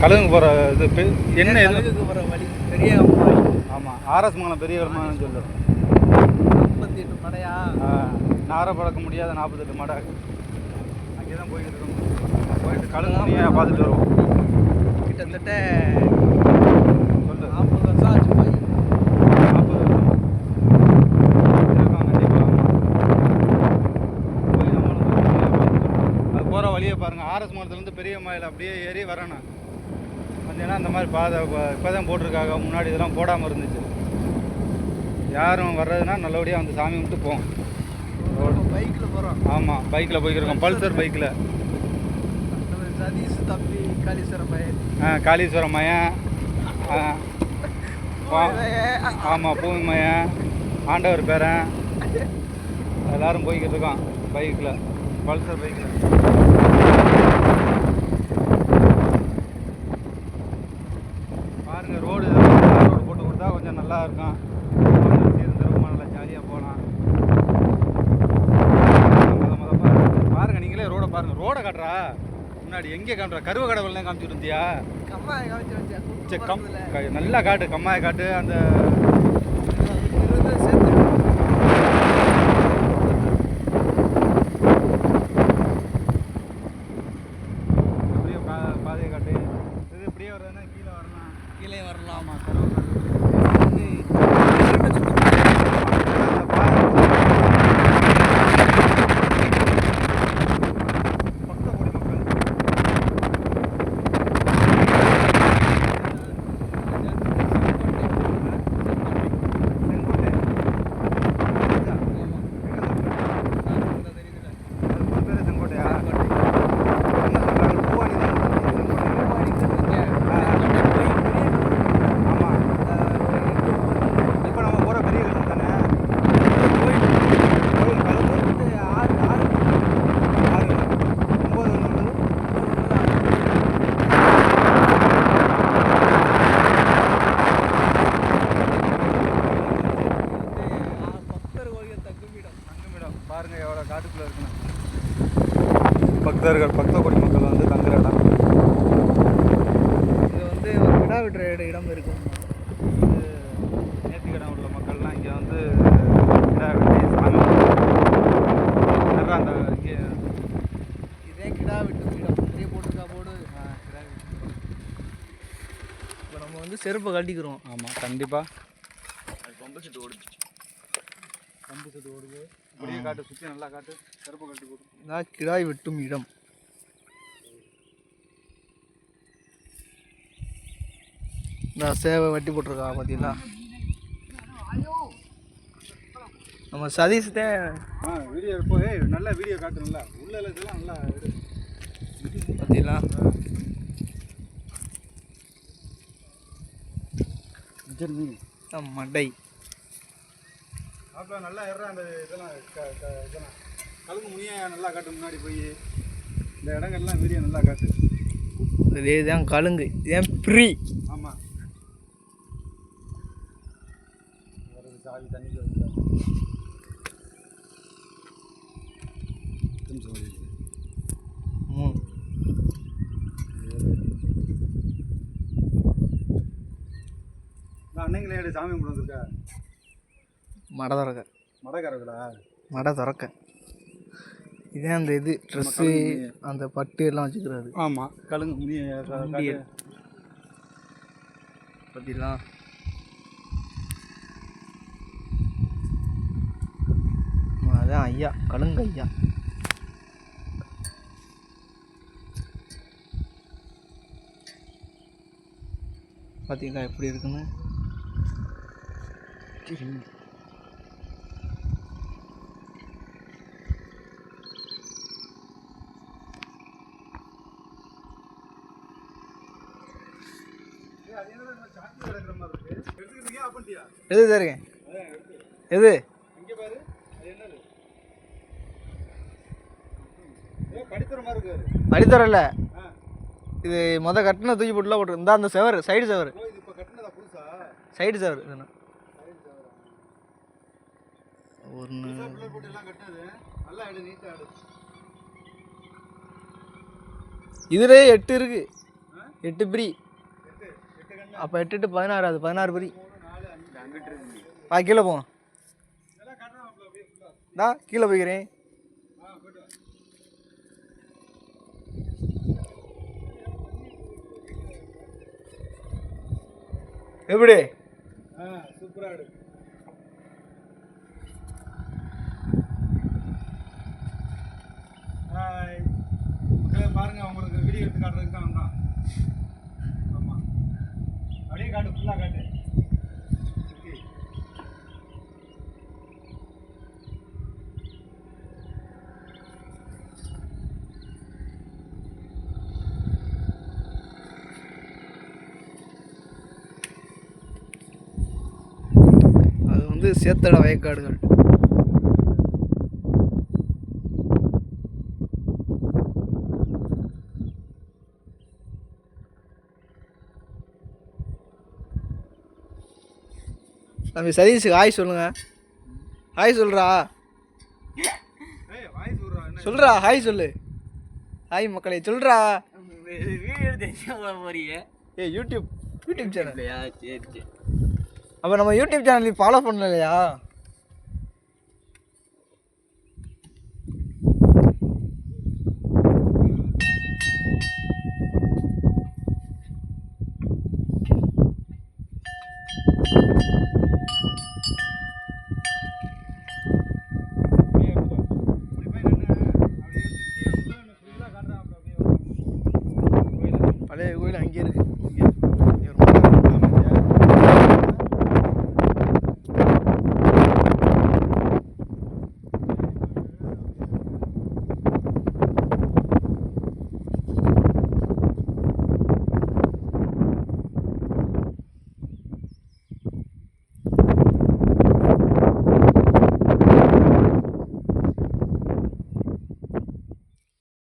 கழுகு போகிற இது என்ன எது கழுகுக்கு போகிற வழி பெரிய கம்மாய். ஆமாம் ஆர்எஸ் மங்கலம் பெரிய கம்மான்னு சொல்லுறோம். 48 மடையா நாரை பழக்க முடியாத 48 மடை அங்கே தான் போய்கிட்டு இருக்கோம். போயிட்டு கழுகு மணியை பார்த்துட்டு வருவோம். கிட்டத்தட்ட சொல்லு 40 வருஷம் ஆச்சு போய். 40 வருஷம் கண்டிப்பாக போய் நம்மளும் அது போகிற வழியை பாருங்கள். ஆர்எஸ் மங்கலத்துலேருந்து பெரிய மாயில் அப்படியே ஏறி வரணும். வந்தீங்கன்னா இந்த மாதிரி பாதை இப்போ தான் போட்டிருக்காங்க. முன்னாடி இதெல்லாம் போடாமல் இருந்துச்சு. யாரும் வர்றதுன்னா நல்லபடியாக வந்து சாமி விட்டு போவோம். பைக்கில் போகிறோம். ஆமாம் பைக்கில் போய்க்கிருக்கோம். பல்சர் பைக்கில். சதீஷ் தம்பி காளீஸ்வரம் பையன். காளீஸ்வரம் மயன். ஆமாம் பூமி மயன் ஆண்டவர் பேரன் எல்லோரும் போய்கிட்டு இருக்கோம் பைக்கில். பல்சர் பைக்கில். பாருங்கள் ரோடு போட்டு கொடுத்தா கொஞ்சம் நல்லா இருக்கும். சீர்திருப்பமாக நல்லா ஜாலியாக போகலாம். பாருங்கள் நீங்களே ரோடை பாருங்கள். ரோடை காட்டுறா முன்னாடி எங்கே காட்டுறா? கருவ கடவுள் தான் காமிச்சிட்டு இருந்தியா? கம்மாய் காமிச்சு நல்லா காட்டு. கம்மாயை காட்டு. அந்த இப்படியே பாதையை காட்டு. இது இப்படியே வர்றதுன்னா கீழே வரலாம். கீழே வரலாம். ஆமாம் கருவ பாருங்கள் எவ்வளோ காட்டுக்குள்ளே இருக்குன்னு. பக்த கோடி மக்கள் வந்து தங்குற இடம். இது வந்து ஒரு கிடா விடுற இடம் இருக்கும். நேர்த்திக்கடன் உள்ள மக்கள்லாம் இங்கே வந்து கிடா வெட்டி சாமி அந்த இங்கே இதே கிடா விட்டு இடம் நிறைய போட்டுருக்கா போடு. கிடா வெட்டி. இப்போ நம்ம வந்து செருப்பை கட்டிக்கிறோம். ஆமாம் கண்டிப்பாக. அது பம்பு செட்டு ஓடுது. இப்படியே காட்டு. சுற்றி நல்லா காட்டு. செருப்பு கட்டி போடும். இதான் கிடாய் வெட்டும் இடம். நான் சேவை வெட்டி போட்டிருக்கா பார்த்தீங்களா? நம்ம சதீஷ் தான் வீடியோ இப்போ நல்லா வீடியோ காட்டு. நல்லா உள்ள இதெல்லாம் நல்லா பார்த்தீங்களா? மடை அப்போ நல்லா ஏற அந்த இதெல்லாம் கழுகு முனியை நல்லா காட்டு. முன்னாடி போய் இந்த இடங்கள்லாம் வீடியோ நல்லா காட்டு. இதுதான் கழுங்கு. இதுதான் ஃப்ரீ. ஆமாம் வருது சாவி தண்ணி அன்னைங்களே சாமி கும்பிட்டு வந்திருக்கா? மடை திறக்க. மடைக்காரர்களா? மடை திறக்க. இதே அந்த இது ட்ரெஸ்ஸு அந்த பட்டு எல்லாம் வச்சுக்கிறது. ஆமாம் கழுங்கு முனிய பார்த்தீங்களா? அதான் ஐயா கழுங்கு ஐயா. பார்த்தீங்களா எப்படி இருக்குன்னு? எது தருங்க? எது படித்தரல? இது மொதல் கட்டின தூக்கி போட்டுலாம் போட்டு இருந்தா அந்த செவர் சைடு செவர். சைடு செவர் ஒன்று இதுலேயே 8 இருக்கு. 8 பிரி. அப்போ 8 8 16, அது 16 பிரி. வா கீழே போவோம். நான் கீழே போய்க்கிறேன். எப்படி சூப்பராக இருக்கு. பாருங்க, உங்களுக்கு வீடியோ எடுத்து காட்டுறதுக்கு தான் வந்தான். ஆமாம், அப்படியே காட்டு, ஃபுல்லாக காட்டு. அது வந்து சேத்தட வயக்காடுகள். தம்பி சதீஷுக்கு ஹாய் சொல்லுங்க. ஹாய் சொல்றா. சொல்றா ஹாய் சொல்லு. ஹாய் மக்களே சொல்றா. ஏய் யூடியூப் சேனல். சரி. அப்போ நம்ம யூடியூப் சேனல் ஃபாலோ பண்ணலையா? பழைய கோயில் அங்கே இருக்கு.